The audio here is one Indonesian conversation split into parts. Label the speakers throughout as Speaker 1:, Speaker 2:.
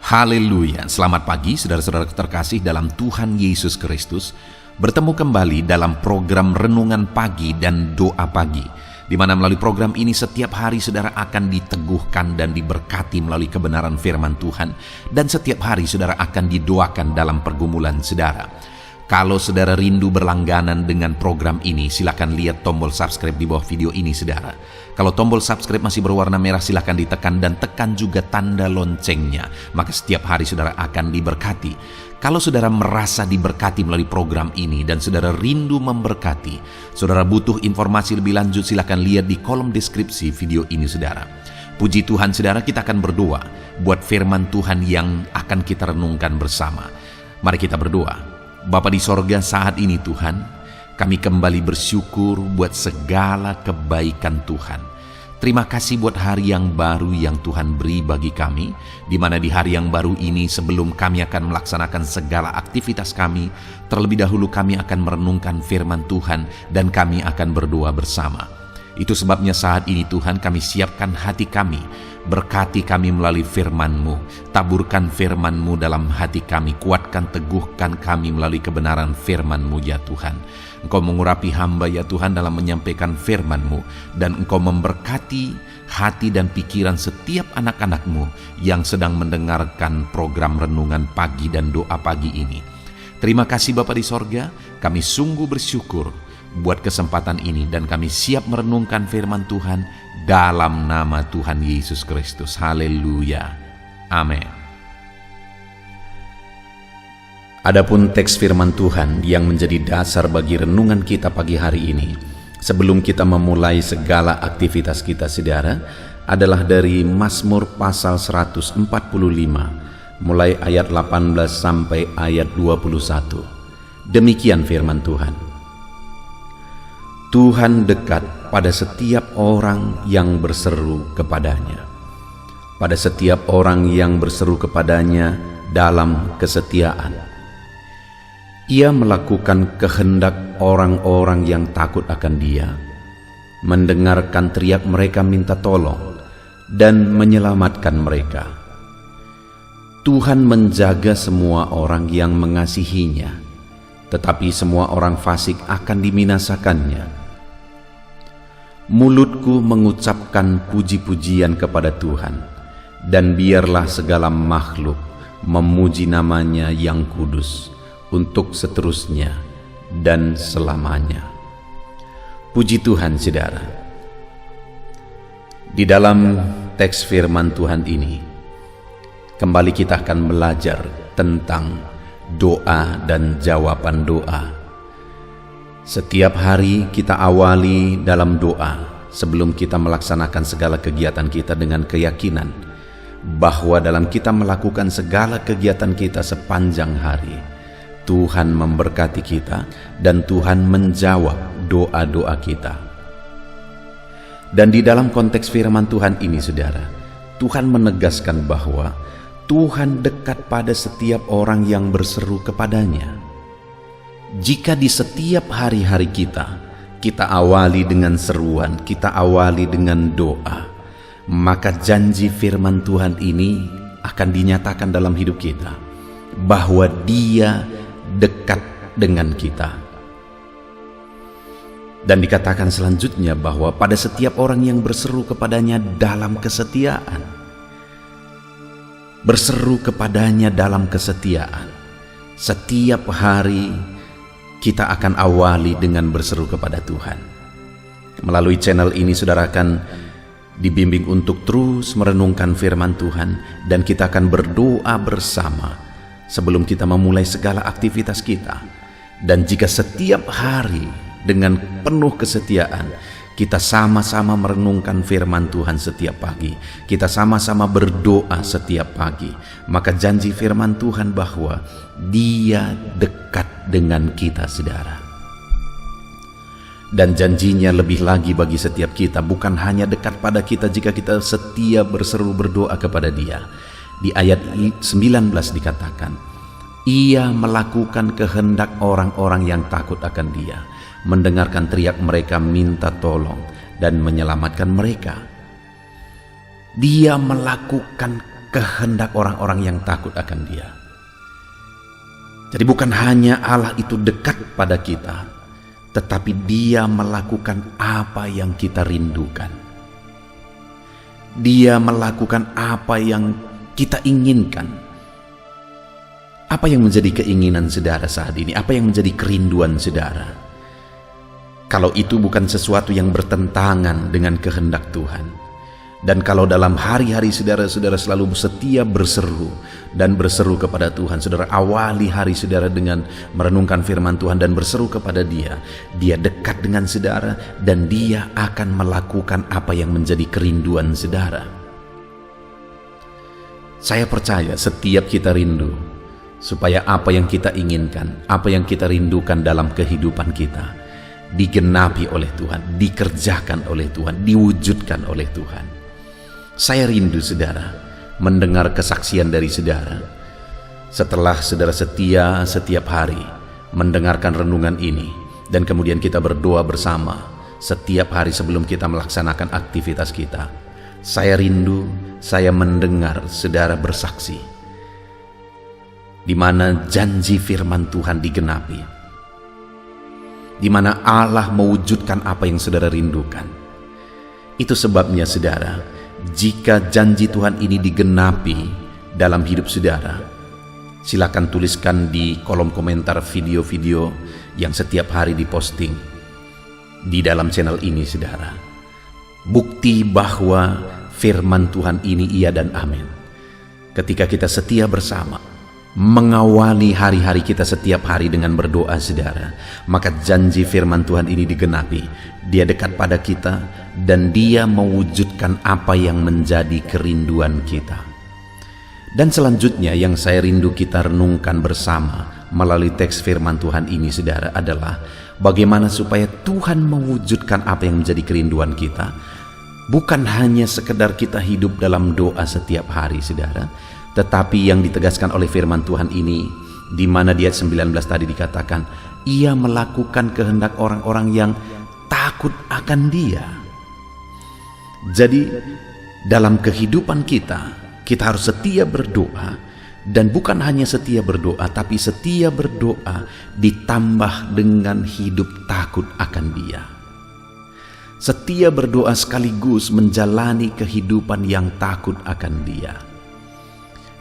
Speaker 1: Haleluya, selamat pagi saudara-saudara terkasih dalam Tuhan Yesus Kristus. Bertemu kembali dalam program Renungan Pagi dan Doa Pagi, di mana melalui program ini setiap hari saudara akan diteguhkan dan diberkati melalui kebenaran firman Tuhan, dan setiap hari saudara akan didoakan dalam pergumulan saudara. Kalau saudara rindu berlangganan dengan program ini, silakan lihat tombol subscribe di bawah video ini saudara. Kalau tombol subscribe masih berwarna merah, silakan ditekan dan tekan juga tanda loncengnya. Maka setiap hari saudara akan diberkati. Kalau saudara merasa diberkati melalui program ini dan saudara rindu memberkati, saudara butuh informasi lebih lanjut, silakan lihat di kolom deskripsi video ini saudara. Puji Tuhan saudara, kita akan berdoa buat firman Tuhan yang akan kita renungkan bersama. Mari kita berdoa. Bapa di sorga, saat ini Tuhan, kami kembali bersyukur buat segala kebaikan Tuhan. Terima kasih buat hari yang baru yang Tuhan beri bagi kami, di mana di hari yang baru ini sebelum kami akan melaksanakan segala aktivitas kami, terlebih dahulu kami akan merenungkan firman Tuhan dan kami akan berdoa bersama. Itu sebabnya saat ini Tuhan kami siapkan hati kami, berkati kami melalui firman-Mu, taburkan firman-Mu dalam hati kami, kuatkan teguhkan kami melalui kebenaran firman-Mu ya Tuhan. Engkau mengurapi hamba ya Tuhan dalam menyampaikan firman-Mu, dan Engkau memberkati hati dan pikiran setiap anak-anak-Mu yang sedang mendengarkan program Renungan Pagi dan Doa Pagi ini. Terima kasih Bapa di sorga, kami sungguh bersyukur buat kesempatan ini dan kami siap merenungkan firman Tuhan dalam nama Tuhan Yesus Kristus. Haleluya. Amin. Adapun teks firman Tuhan yang menjadi dasar bagi renungan kita pagi hari ini, sebelum kita memulai segala aktivitas kita saudara, adalah dari Mazmur pasal 145, mulai ayat 18 sampai ayat 21. Demikian firman Tuhan. Tuhan dekat pada setiap orang yang berseru kepadanya, pada setiap orang yang berseru kepadanya dalam kesetiaan. Ia melakukan kehendak orang-orang yang takut akan Dia, mendengarkan teriak mereka minta tolong, dan menyelamatkan mereka. Tuhan menjaga semua orang yang mengasihinya, tetapi semua orang fasik akan dibinasakannya. Mulutku mengucapkan puji-pujian kepada Tuhan, dan biarlah segala makhluk memuji namanya yang kudus untuk seterusnya dan selamanya. Puji Tuhan saudara. Di dalam teks firman Tuhan ini, kembali kita akan belajar tentang doa dan jawaban doa. Setiap hari kita awali dalam doa sebelum kita melaksanakan segala kegiatan kita dengan keyakinan bahwa dalam kita melakukan segala kegiatan kita sepanjang hari, Tuhan memberkati kita dan Tuhan menjawab doa-doa kita. Dan di dalam konteks firman Tuhan ini saudara, Tuhan menegaskan bahwa Tuhan dekat pada setiap orang yang berseru kepadanya. Jika di setiap hari-hari kita awali dengan seruan, kita awali dengan doa, maka janji firman Tuhan ini akan dinyatakan dalam hidup kita, bahwa Dia dekat dengan kita. Dan dikatakan selanjutnya bahwa pada setiap orang yang berseru kepadanya dalam kesetiaan, berseru kepadanya dalam kesetiaan. Setiap hari kita akan awali dengan berseru kepada Tuhan. Melalui channel ini saudara akan dibimbing untuk terus merenungkan firman Tuhan, dan kita akan berdoa bersama sebelum kita memulai segala aktivitas kita. Dan jika setiap hari dengan penuh kesetiaan kita sama-sama merenungkan firman Tuhan setiap pagi, kita sama-sama berdoa setiap pagi, maka janji firman Tuhan bahwa Dia dekat dengan kita saudara. Dan janjinya lebih lagi bagi setiap kita, bukan hanya dekat pada kita jika kita setia berseru berdoa kepada Dia. Di ayat 19 dikatakan, Ia melakukan kehendak orang-orang yang takut akan Dia, mendengarkan teriak mereka minta tolong dan menyelamatkan mereka. Dia melakukan kehendak orang-orang yang takut akan Dia. Jadi bukan hanya Allah itu dekat pada kita, tetapi Dia melakukan apa yang kita rindukan. Dia melakukan apa yang kita inginkan. Apa yang menjadi keinginan saudara saat ini? Apa yang menjadi kerinduan saudara? Kalau itu bukan sesuatu yang bertentangan dengan kehendak Tuhan. Dan kalau dalam hari-hari saudara-saudara selalu setia berseru dan berseru kepada Tuhan, saudara awali hari saudara dengan merenungkan firman Tuhan dan berseru kepada Dia. Dia dekat dengan saudara dan Dia akan melakukan apa yang menjadi kerinduan saudara. Saya percaya setiap kita rindu supaya apa yang kita inginkan, apa yang kita rindukan dalam kehidupan kita digenapi oleh Tuhan, dikerjakan oleh Tuhan, diwujudkan oleh Tuhan. Saya rindu saudara mendengar kesaksian dari saudara setelah saudara setia setiap hari mendengarkan renungan ini, dan kemudian kita berdoa bersama setiap hari sebelum kita melaksanakan aktivitas kita. Saya rindu saya mendengar saudara bersaksi di mana janji firman Tuhan digenapi, di mana Allah mewujudkan apa yang saudara rindukan. Itu sebabnya saudara, jika janji Tuhan ini digenapi dalam hidup saudara, silakan tuliskan di kolom komentar video-video yang setiap hari diposting di dalam channel ini saudara. Bukti bahwa firman Tuhan ini iya dan amin. Ketika kita setia bersama mengawali hari-hari kita setiap hari dengan berdoa saudara, maka janji firman Tuhan ini digenapi. Dia dekat pada kita dan Dia mewujudkan apa yang menjadi kerinduan kita. Dan selanjutnya yang saya rindu kita renungkan bersama melalui teks firman Tuhan ini saudara adalah bagaimana supaya Tuhan mewujudkan apa yang menjadi kerinduan kita. Bukan hanya sekedar kita hidup dalam doa setiap hari saudara, tetapi yang ditegaskan oleh firman Tuhan ini, di mana di ayat 19 tadi dikatakan, Ia melakukan kehendak orang-orang yang takut akan Dia. Jadi dalam kehidupan kita harus setia berdoa, dan bukan hanya setia berdoa, tapi setia berdoa ditambah dengan hidup takut akan Dia. Setia berdoa sekaligus menjalani kehidupan yang takut akan Dia.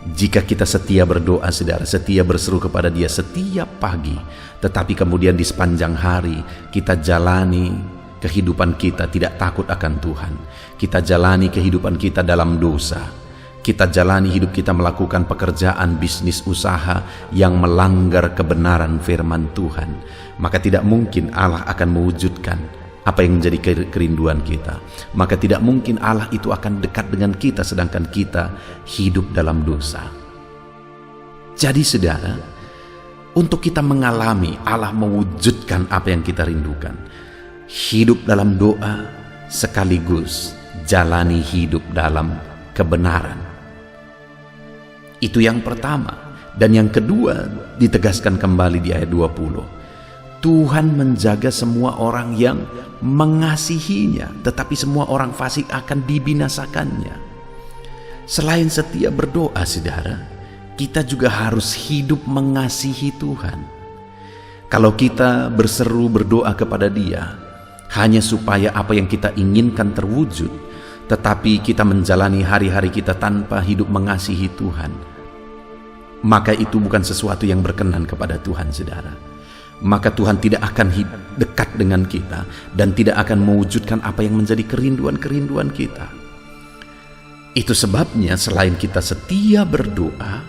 Speaker 1: Jika kita setia berdoa saudara, setia berseru kepada Dia setiap pagi, tetapi kemudian di sepanjang hari kita jalani kehidupan kita tidak takut akan Tuhan, kita jalani kehidupan kita dalam dosa, kita jalani hidup kita melakukan pekerjaan bisnis usaha yang melanggar kebenaran firman Tuhan, maka tidak mungkin Allah akan mewujudkan apa yang menjadi kerinduan kita. Maka tidak mungkin Allah itu akan dekat dengan kita sedangkan kita hidup dalam dosa. Jadi saudara, untuk kita mengalami Allah mewujudkan apa yang kita rindukan, hidup dalam doa sekaligus jalani hidup dalam kebenaran. Itu yang pertama. Dan yang kedua ditegaskan kembali di ayat 20. Tuhan menjaga semua orang yang mengasihinya, tetapi semua orang fasik akan dibinasakannya. Selain setia berdoa saudara, kita juga harus hidup mengasihi Tuhan. Kalau kita berseru berdoa kepada Dia hanya supaya apa yang kita inginkan terwujud, tetapi kita menjalani hari-hari kita tanpa hidup mengasihi Tuhan, maka itu bukan sesuatu yang berkenan kepada Tuhan saudara. Maka Tuhan tidak akan dekat dengan kita dan tidak akan mewujudkan apa yang menjadi kerinduan-kerinduan kita. Itu sebabnya selain kita setia berdoa,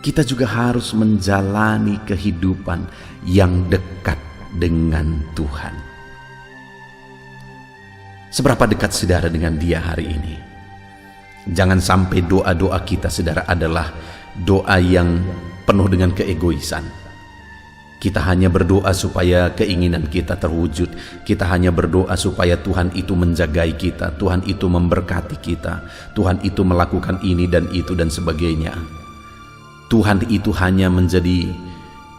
Speaker 1: kita juga harus menjalani kehidupan yang dekat dengan Tuhan. Seberapa dekat saudara dengan Dia hari ini? Jangan sampai doa-doa kita saudara adalah doa yang penuh dengan keegoisan. Kita hanya berdoa supaya keinginan kita terwujud. Kita hanya berdoa supaya Tuhan itu menjagai kita, Tuhan itu memberkati kita, Tuhan itu melakukan ini dan itu dan sebagainya. Tuhan itu hanya menjadi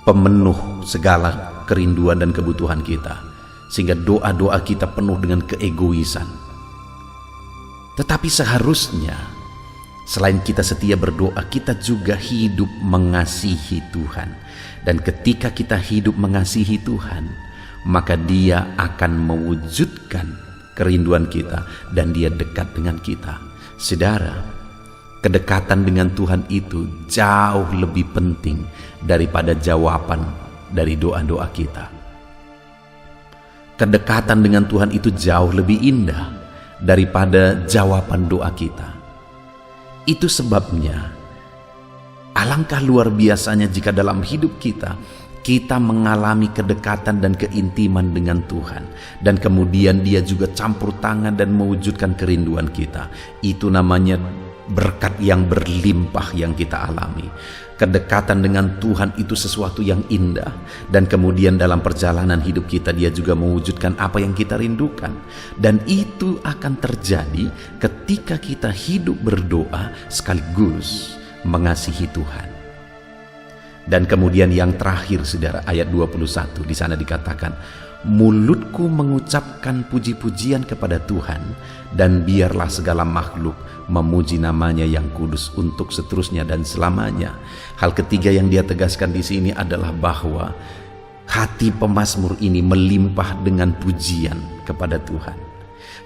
Speaker 1: pemenuh segala kerinduan dan kebutuhan kita, sehingga doa-doa kita penuh dengan keegoisan. Tetapi seharusnya Selain kita setia berdoa, kita juga hidup mengasihi Tuhan. Dan ketika kita hidup mengasihi Tuhan, maka Dia akan mewujudkan kerinduan kita dan Dia dekat dengan kita. Saudara, kedekatan dengan Tuhan itu jauh lebih penting daripada jawaban dari doa-doa kita. Kedekatan dengan Tuhan itu jauh lebih indah daripada jawaban doa kita. Itu sebabnya alangkah luar biasanya jika dalam hidup kita mengalami kedekatan dan keintiman dengan Tuhan, dan kemudian Dia juga campur tangan dan mewujudkan kerinduan kita. Itu namanya berkat yang berlimpah yang kita alami. Kedekatan dengan Tuhan itu sesuatu yang indah, dan kemudian dalam perjalanan hidup kita Dia juga mewujudkan apa yang kita rindukan. Dan itu akan terjadi ketika kita hidup berdoa sekaligus mengasihi Tuhan. Dan kemudian yang terakhir, saudara, ayat 21 di sana dikatakan, mulutku mengucapkan puji-pujian kepada Tuhan, dan biarlah segala makhluk memuji namanya yang kudus untuk seterusnya dan selamanya. Hal ketiga yang dia tegaskan di sini adalah bahwa hati pemazmur ini melimpah dengan pujian kepada Tuhan.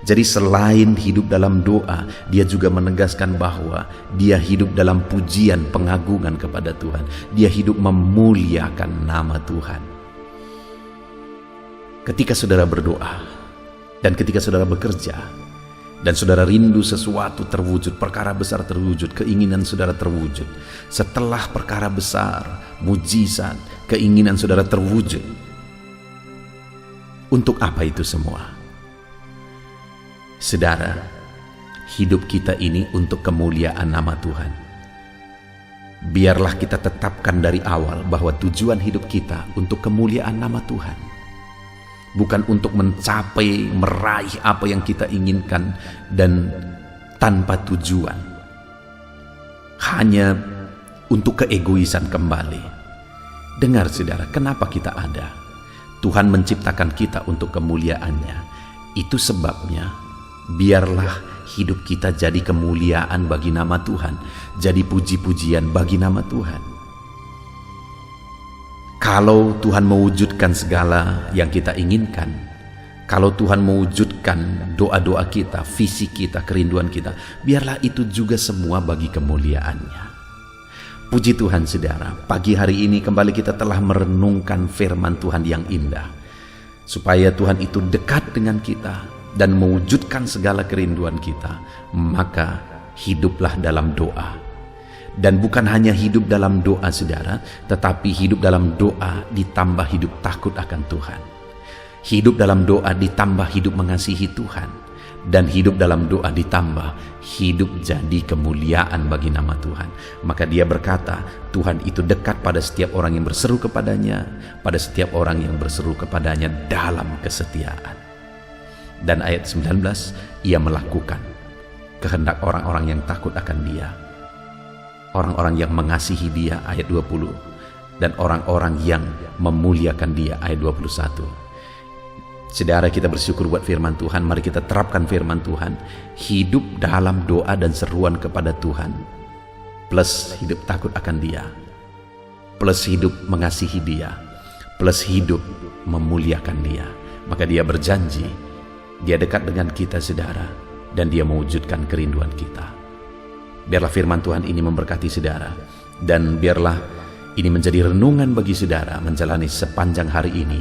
Speaker 1: Jadi selain hidup dalam doa, dia juga menegaskan bahwa dia hidup dalam pujian pengagungan kepada Tuhan. Dia hidup memuliakan nama Tuhan. Ketika saudara berdoa dan ketika saudara bekerja dan saudara rindu sesuatu terwujud, perkara besar terwujud, keinginan saudara terwujud. Setelah perkara besar, mujizat, keinginan saudara terwujud. Untuk apa itu semua? Saudara, hidup kita ini untuk kemuliaan nama Tuhan. Biarlah kita tetapkan dari awal bahwa tujuan hidup kita untuk kemuliaan nama Tuhan. Bukan untuk mencapai, meraih apa yang kita inginkan dan tanpa tujuan. Hanya untuk keegoisan kembali. Dengar saudara, kenapa kita ada? Tuhan menciptakan kita untuk kemuliaannya. Itu sebabnya biarlah hidup kita jadi kemuliaan bagi nama Tuhan, jadi puji-pujian bagi nama Tuhan. Kalau Tuhan mewujudkan segala yang kita inginkan, kalau Tuhan mewujudkan doa-doa kita, visi kita, kerinduan kita, biarlah itu juga semua bagi kemuliaannya. Puji Tuhan saudara, pagi hari ini kembali kita telah merenungkan firman Tuhan yang indah, supaya Tuhan itu dekat dengan kita dan mewujudkan segala kerinduan kita. Maka hiduplah dalam doa. Dan bukan hanya hidup dalam doa saudara, tetapi hidup dalam doa ditambah hidup takut akan Tuhan. Hidup dalam doa ditambah hidup mengasihi Tuhan. Dan hidup dalam doa ditambah hidup jadi kemuliaan bagi nama Tuhan. Maka dia berkata, Tuhan itu dekat pada setiap orang yang berseru kepadanya, pada setiap orang yang berseru kepadanya dalam kesetiaan. Dan ayat 19, ia melakukan kehendak orang-orang yang takut akan dia, orang-orang yang mengasihi dia, ayat 20, dan orang-orang yang memuliakan dia, ayat 21. Saudara, kita bersyukur buat firman Tuhan. Mari kita terapkan firman Tuhan. Hidup dalam doa dan seruan kepada Tuhan, plus hidup takut akan dia, plus hidup mengasihi dia, plus hidup memuliakan dia. Maka dia berjanji, dia dekat dengan kita saudara, dan dia mewujudkan kerinduan kita. Biarlah firman Tuhan ini memberkati saudara, dan biarlah ini menjadi renungan bagi saudara menjalani sepanjang hari ini,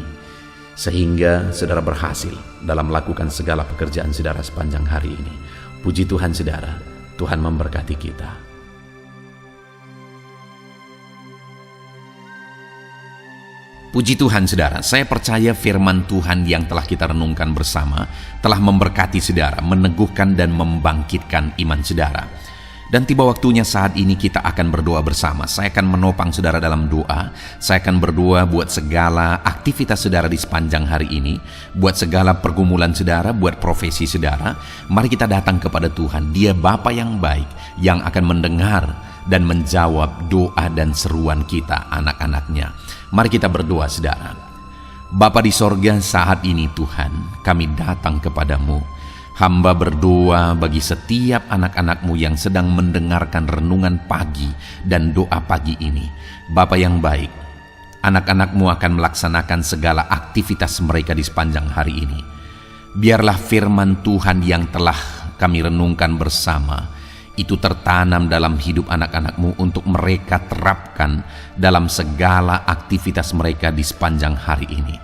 Speaker 1: sehingga saudara berhasil dalam melakukan segala pekerjaan saudara sepanjang hari ini. Puji Tuhan saudara, Tuhan memberkati kita. Puji Tuhan saudara, saya percaya firman Tuhan yang telah kita renungkan bersama telah memberkati saudara, meneguhkan dan membangkitkan iman saudara. Dan tiba waktunya saat ini kita akan berdoa bersama. Saya akan menopang saudara dalam doa. Saya akan berdoa buat segala aktivitas saudara di sepanjang hari ini, buat segala pergumulan saudara, buat profesi saudara. Mari kita datang kepada Tuhan. Dia Bapa yang baik, yang akan mendengar dan menjawab doa dan seruan kita, anak-anaknya. Mari kita berdoa saudara. Bapa di sorga, saat ini Tuhan, kami datang kepadamu. Hamba berdoa bagi setiap anak-anak-Mu yang sedang mendengarkan renungan pagi dan doa pagi ini. Bapa yang baik, anak-anak-Mu akan melaksanakan segala aktivitas mereka di sepanjang hari ini. Biarlah firman Tuhan yang telah kami renungkan bersama itu tertanam dalam hidup anak-anak-Mu untuk mereka terapkan dalam segala aktivitas mereka di sepanjang hari ini.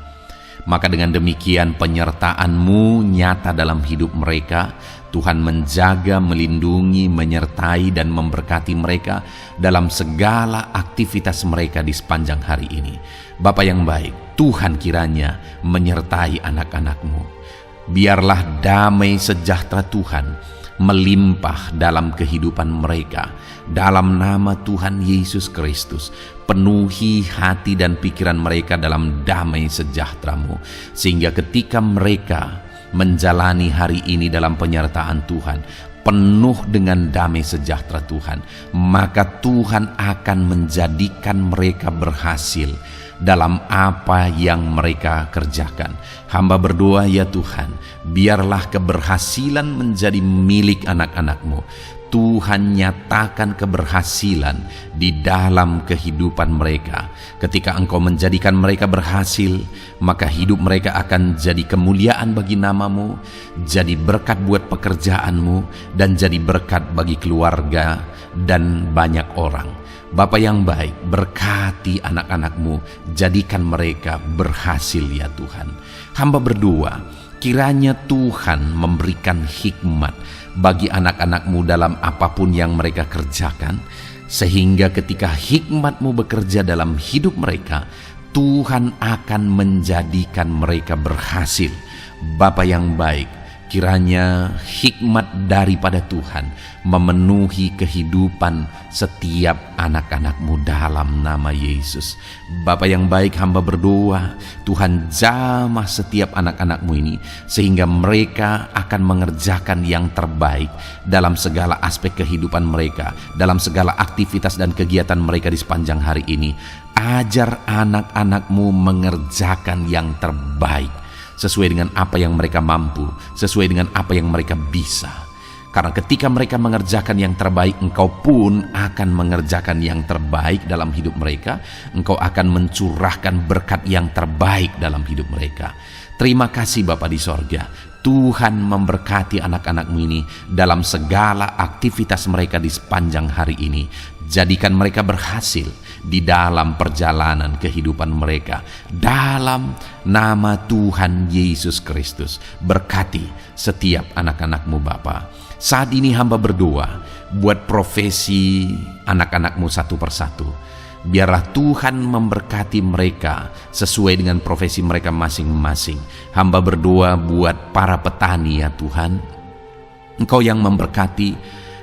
Speaker 1: Maka dengan demikian penyertaan-Mu nyata dalam hidup mereka. Tuhan menjaga, melindungi, menyertai dan memberkati mereka dalam segala aktivitas mereka di sepanjang hari ini. Bapa yang baik, Tuhan kiranya menyertai anak-anak-Mu. Biarlah damai sejahtera Tuhan melimpah dalam kehidupan mereka. Dalam nama Tuhan Yesus Kristus, penuhi hati dan pikiran mereka dalam damai sejahtera-Mu, sehingga ketika mereka menjalani hari ini dalam penyertaan Tuhan, penuh dengan damai sejahtera Tuhan, maka Tuhan akan menjadikan mereka berhasil dalam apa yang mereka kerjakan. Hamba berdoa ya Tuhan, biarlah keberhasilan menjadi milik anak-anak-Mu. Tuhan nyatakan keberhasilan di dalam kehidupan mereka. Ketika Engkau menjadikan mereka berhasil, maka hidup mereka akan jadi kemuliaan bagi nama-Mu, jadi berkat buat pekerjaan-Mu, dan jadi berkat bagi keluarga dan banyak orang. Bapa yang baik, berkati anak-anak-Mu, jadikan mereka berhasil ya Tuhan. Hamba berdoa, kiranya Tuhan memberikan hikmat bagi anak-anak-Mu dalam apapun yang mereka kerjakan, sehingga ketika hikmat-Mu bekerja dalam hidup mereka, Tuhan akan menjadikan mereka berhasil. Bapa yang baik, kiranya hikmat daripada Tuhan memenuhi kehidupan setiap anak-anak-Mu dalam nama Yesus. Bapa yang baik, hamba berdoa Tuhan jamah setiap anak-anak-Mu ini, sehingga mereka akan mengerjakan yang terbaik dalam segala aspek kehidupan mereka, dalam segala aktivitas dan kegiatan mereka di sepanjang hari ini. Ajar anak-anak-Mu mengerjakan yang terbaik sesuai dengan apa yang mereka mampu, sesuai dengan apa yang mereka bisa. Karena ketika mereka mengerjakan yang terbaik, Engkau pun akan mengerjakan yang terbaik dalam hidup mereka. Engkau akan mencurahkan berkat yang terbaik dalam hidup mereka. Terima kasih Bapa di sorga. Tuhan memberkati anak-anak-Mu ini dalam segala aktivitas mereka di sepanjang hari ini. Jadikan mereka berhasil di dalam perjalanan kehidupan mereka. Dalam nama Tuhan Yesus Kristus, berkati setiap anak-anak-Mu Bapa. Saat ini hamba berdoa buat profesi anak-anak-Mu satu persatu. Biarlah Tuhan memberkati mereka sesuai dengan profesi mereka masing-masing. Hamba berdoa buat para petani ya Tuhan. Engkau yang memberkati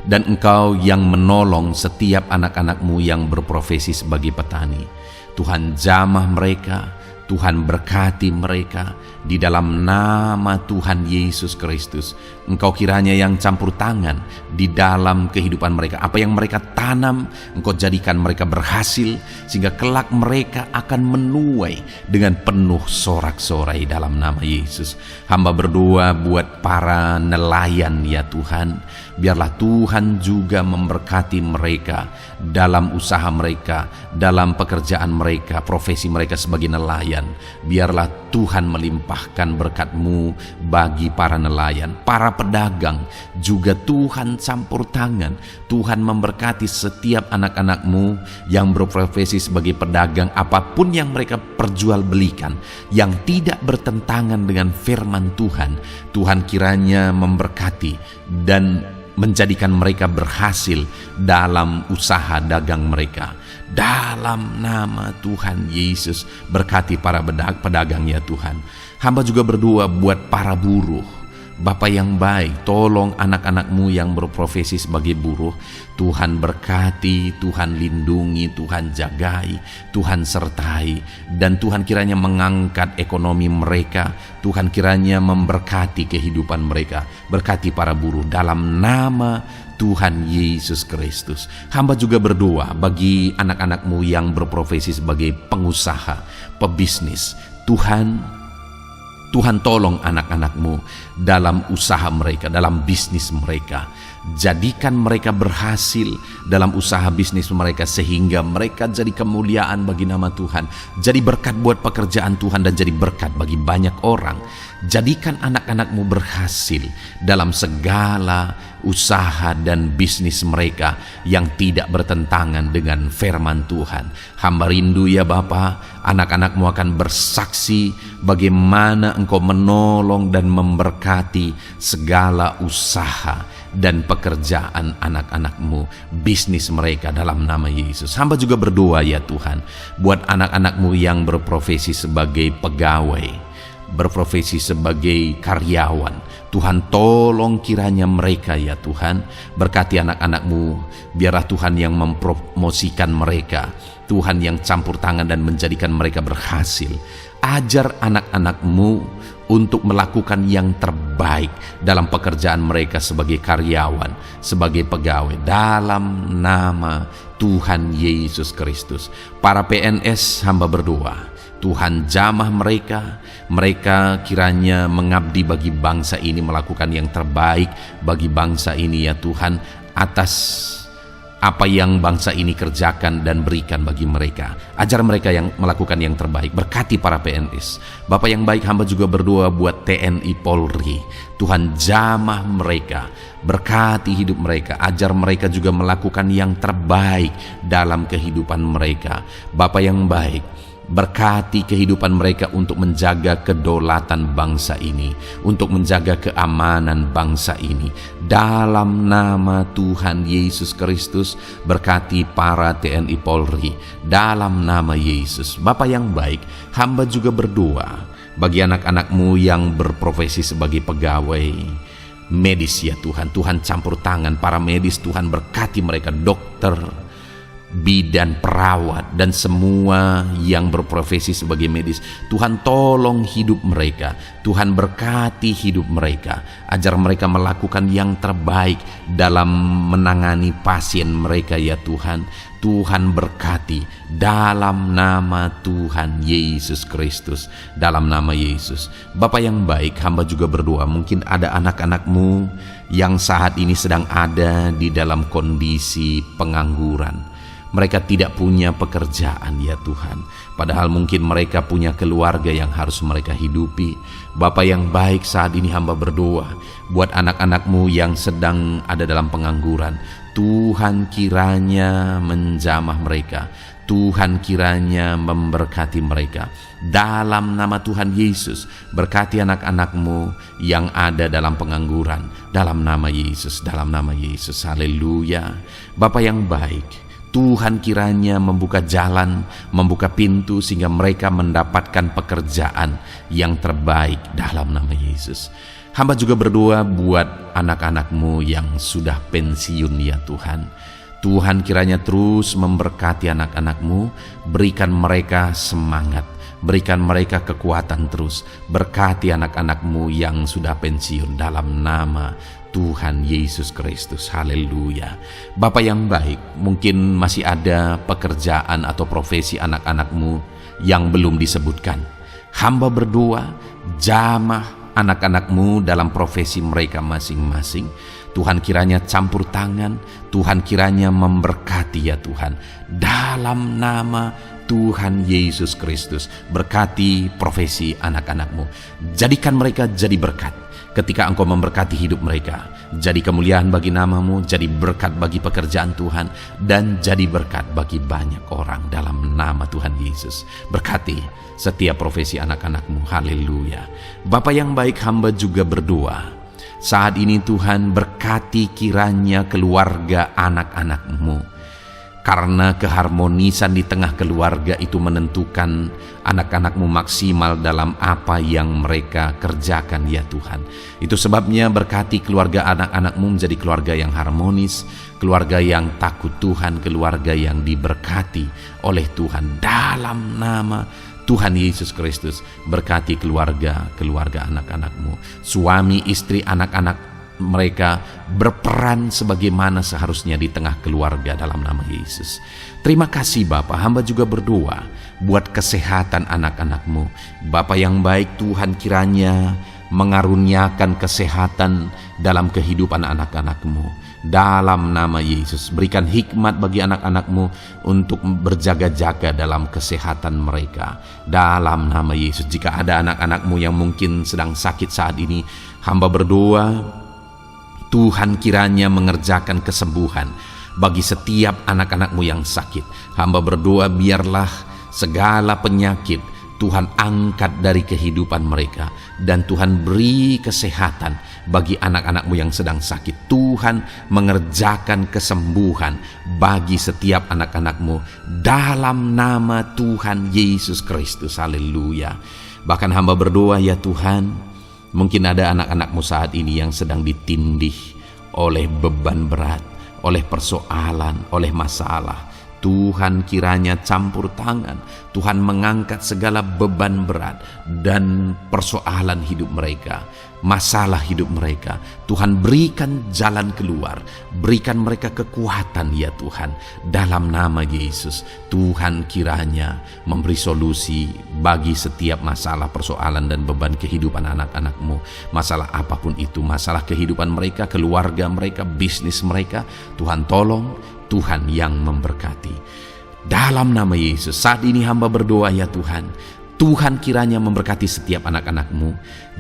Speaker 1: dan Engkau yang menolong setiap anak-anak-Mu yang berprofesi sebagai petani. Tuhan jamah mereka, Tuhan berkati mereka di dalam nama Tuhan Yesus Kristus. Engkau kiranya yang campur tangan di dalam kehidupan mereka. Apa yang mereka tanam, Engkau jadikan mereka berhasil, sehingga kelak mereka akan menuai dengan penuh sorak-sorai dalam nama Yesus. Hamba berdoa buat para nelayan ya Tuhan. Biarlah Tuhan juga memberkati mereka dalam usaha mereka, dalam pekerjaan mereka, profesi mereka sebagai nelayan. Biarlah Tuhan melimpahkan berkat-Mu bagi para nelayan, para pedagang juga Tuhan campur tangan. Tuhan memberkati setiap anak-anak-Mu yang berprofesi sebagai pedagang, apapun yang mereka perjualbelikan yang tidak bertentangan dengan firman Tuhan. Tuhan kiranya memberkati dan menjadikan mereka berhasil dalam usaha dagang mereka. Dalam nama Tuhan Yesus, berkati para pedagang ya Tuhan. Hamba juga berdoa buat para buruh. Bapa yang baik, tolong anak-anak-Mu yang berprofesi sebagai buruh. Tuhan berkati, Tuhan lindungi, Tuhan jagai, Tuhan sertai. Dan Tuhan kiranya mengangkat ekonomi mereka. Tuhan kiranya memberkati kehidupan mereka. Berkati para buruh dalam nama Tuhan Yesus Kristus. Hamba juga berdoa bagi anak-anak-Mu yang berprofesi sebagai pengusaha, pebisnis. Tuhan tolong anak-anak-Mu dalam usaha mereka, dalam bisnis mereka. Jadikan mereka berhasil dalam usaha bisnis mereka, sehingga mereka jadi kemuliaan bagi nama Tuhan, jadi berkat buat pekerjaan Tuhan, dan jadi berkat bagi banyak orang. Jadikan anak-anak-Mu berhasil dalam segala usaha dan bisnis mereka yang tidak bertentangan dengan firman Tuhan. Hamba rindu ya Bapa, anak-anak-Mu akan bersaksi bagaimana Engkau menolong dan memberkati segala usaha dan pekerjaan anak-anak-Mu, bisnis mereka dalam nama Yesus. Hamba juga berdoa ya Tuhan, buat anak-anak-Mu yang berprofesi sebagai pegawai, berprofesi sebagai karyawan. Tuhan tolong kiranya mereka ya Tuhan, berkati anak-anak-Mu, biarlah Tuhan yang mempromosikan mereka, Tuhan yang campur tangan dan menjadikan mereka berhasil. Ajar anak-anak-Mu untuk melakukan yang terbaik dalam pekerjaan mereka sebagai karyawan, sebagai pegawai, dalam nama Tuhan Yesus Kristus. Para PNS hamba berdoa, Tuhan jamah mereka, mereka kiranya mengabdi bagi bangsa ini, melakukan yang terbaik bagi bangsa ini ya Tuhan, atas apa yang bangsa ini kerjakan dan berikan bagi mereka. Ajar mereka yang melakukan yang terbaik. Berkati para PNS. Bapak yang baik, hamba juga berdoa buat TNI Polri. Tuhan jamah mereka, berkati hidup mereka, ajar mereka juga melakukan yang terbaik dalam kehidupan mereka. Bapak yang baik, berkati kehidupan mereka untuk menjaga kedaulatan bangsa ini, untuk menjaga keamanan bangsa ini. Dalam nama Tuhan Yesus Kristus, berkati para TNI Polri dalam nama Yesus. Bapa yang baik, hamba juga berdoa bagi anak-anak-Mu yang berprofesi sebagai pegawai medis ya Tuhan. Tuhan campur tangan para medis, Tuhan berkati mereka, dokter, bidan, perawat, dan semua yang berprofesi sebagai medis. Tuhan tolong hidup mereka, Tuhan berkati hidup mereka, ajar mereka melakukan yang terbaik dalam menangani pasien mereka ya Tuhan. Tuhan berkati dalam nama Tuhan Yesus Kristus, dalam nama Yesus. Bapa yang baik, hamba juga berdoa, mungkin ada anak-anak-Mu yang saat ini sedang ada di dalam kondisi pengangguran. Mereka tidak punya pekerjaan ya Tuhan, padahal mungkin mereka punya keluarga yang harus mereka hidupi. Bapa yang baik, saat ini hamba berdoa buat anak-anak-Mu yang sedang ada dalam pengangguran. Tuhan kiranya menjamah mereka, Tuhan kiranya memberkati mereka. Dalam nama Tuhan Yesus, berkati anak-anak-Mu yang ada dalam pengangguran, dalam nama Yesus, dalam nama Yesus. Haleluya. Bapa yang baik, Tuhan kiranya membuka jalan, membuka pintu sehingga mereka mendapatkan pekerjaan yang terbaik dalam nama Yesus. Hamba juga berdoa buat anak-anak-Mu yang sudah pensiun ya Tuhan. Tuhan kiranya terus memberkati anak-anak-Mu, berikan mereka semangat, berikan mereka kekuatan terus. Berkati anak-anak-Mu yang sudah pensiun dalam nama Tuhan Yesus Kristus. Haleluya. Bapa yang baik, mungkin masih ada pekerjaan atau profesi anak-anak-Mu yang belum disebutkan. Hamba berdoa, jamah anak-anak-Mu dalam profesi mereka masing-masing. Tuhan kiranya campur tangan, Tuhan kiranya memberkati ya Tuhan. Dalam nama Tuhan Yesus Kristus, berkati profesi anak-anak-Mu. Jadikan mereka jadi berkat. Ketika Engkau memberkati hidup mereka, jadi kemuliaan bagi nama-Mu, jadi berkat bagi pekerjaan Tuhan, dan jadi berkat bagi banyak orang dalam nama Tuhan Yesus. Berkati setiap profesi anak-anak-Mu. Haleluya. Bapa yang baik, hamba juga berdoa saat ini Tuhan, berkati kiranya keluarga anak-anak-Mu. Karena keharmonisan di tengah keluarga itu menentukan anak-anak-Mu maksimal dalam apa yang mereka kerjakan ya Tuhan. Itu sebabnya berkati keluarga anak-anak-Mu menjadi keluarga yang harmonis, keluarga yang takut Tuhan, keluarga yang diberkati oleh Tuhan. Dalam nama Tuhan Yesus Kristus, berkati keluarga anak-anak-Mu. Suami, istri, anak-anak mereka berperan sebagaimana seharusnya di tengah keluarga dalam nama Yesus. Terima kasih Bapa, hamba juga berdoa buat kesehatan anak-anak-Mu. Bapa yang baik, Tuhan kiranya mengaruniakan kesehatan dalam kehidupan anak-anak-Mu. Dalam nama Yesus, berikan hikmat bagi anak-anak-Mu untuk berjaga-jaga dalam kesehatan mereka. Dalam nama Yesus, jika ada anak-anak-Mu yang mungkin sedang sakit saat ini, hamba berdoa, Tuhan kiranya mengerjakan kesembuhan bagi setiap anak-anak-Mu yang sakit. Hamba berdoa, biarlah segala penyakit Tuhan angkat dari kehidupan mereka, dan Tuhan beri kesehatan bagi anak-anak-Mu yang sedang sakit. Tuhan mengerjakan kesembuhan bagi setiap anak-anak-Mu dalam nama Tuhan Yesus Kristus. Haleluya. Bahkan hamba berdoa, ya Tuhan, mungkin ada anak-anak-Mu saat ini yang sedang ditindih oleh beban berat, oleh persoalan, oleh masalah. Tuhan kiranya campur tangan, Tuhan mengangkat segala beban berat dan persoalan hidup mereka, masalah hidup mereka. Tuhan berikan jalan keluar, berikan mereka kekuatan ya Tuhan. Dalam nama Yesus, Tuhan kiranya memberi solusi bagi setiap masalah, persoalan dan beban kehidupan anak-anak-Mu. Masalah apapun itu, masalah kehidupan mereka, keluarga mereka, bisnis mereka, Tuhan tolong, Tuhan yang memberkati. Dalam nama Yesus, saat ini hamba berdoa ya Tuhan, Tuhan kiranya memberkati setiap anak-anak-Mu,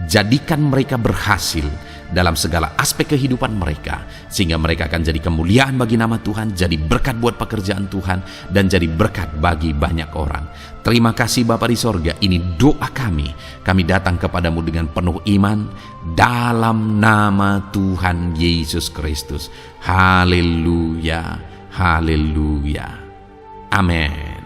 Speaker 1: jadikan mereka berhasil dalam segala aspek kehidupan mereka, sehingga mereka akan jadi kemuliaan bagi nama Tuhan, jadi berkat buat pekerjaan Tuhan, dan jadi berkat bagi banyak orang. Terima kasih Bapa di sorga, ini doa kami datang kepadamu dengan penuh iman, dalam nama Tuhan Yesus Kristus. Haleluya. Haleluya. Amin.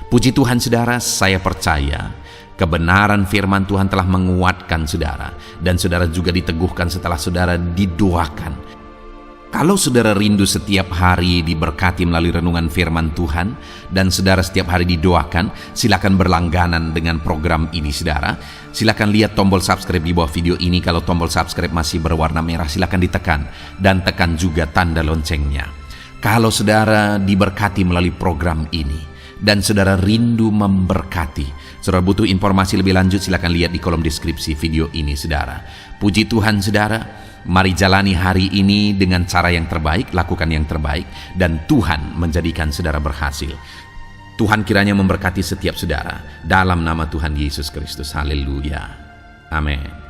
Speaker 1: Puji Tuhan saudara, saya percaya kebenaran firman Tuhan telah menguatkan saudara, dan saudara juga diteguhkan setelah saudara didoakan. Kalau saudara rindu setiap hari diberkati melalui renungan firman Tuhan, dan saudara setiap hari didoakan, silakan berlangganan dengan program ini saudara. Silakan lihat tombol subscribe di bawah video ini. Kalau tombol subscribe masih berwarna merah, silakan ditekan, dan tekan juga tanda loncengnya. Kalau saudara diberkati melalui program ini dan saudara rindu memberkati, saudara butuh informasi lebih lanjut, silakan lihat di kolom deskripsi video ini saudara. Puji Tuhan saudara, mari jalani hari ini dengan cara yang terbaik, lakukan yang terbaik, dan Tuhan menjadikan saudara berhasil. Tuhan kiranya memberkati setiap saudara dalam nama Tuhan Yesus Kristus. Haleluya. Amin.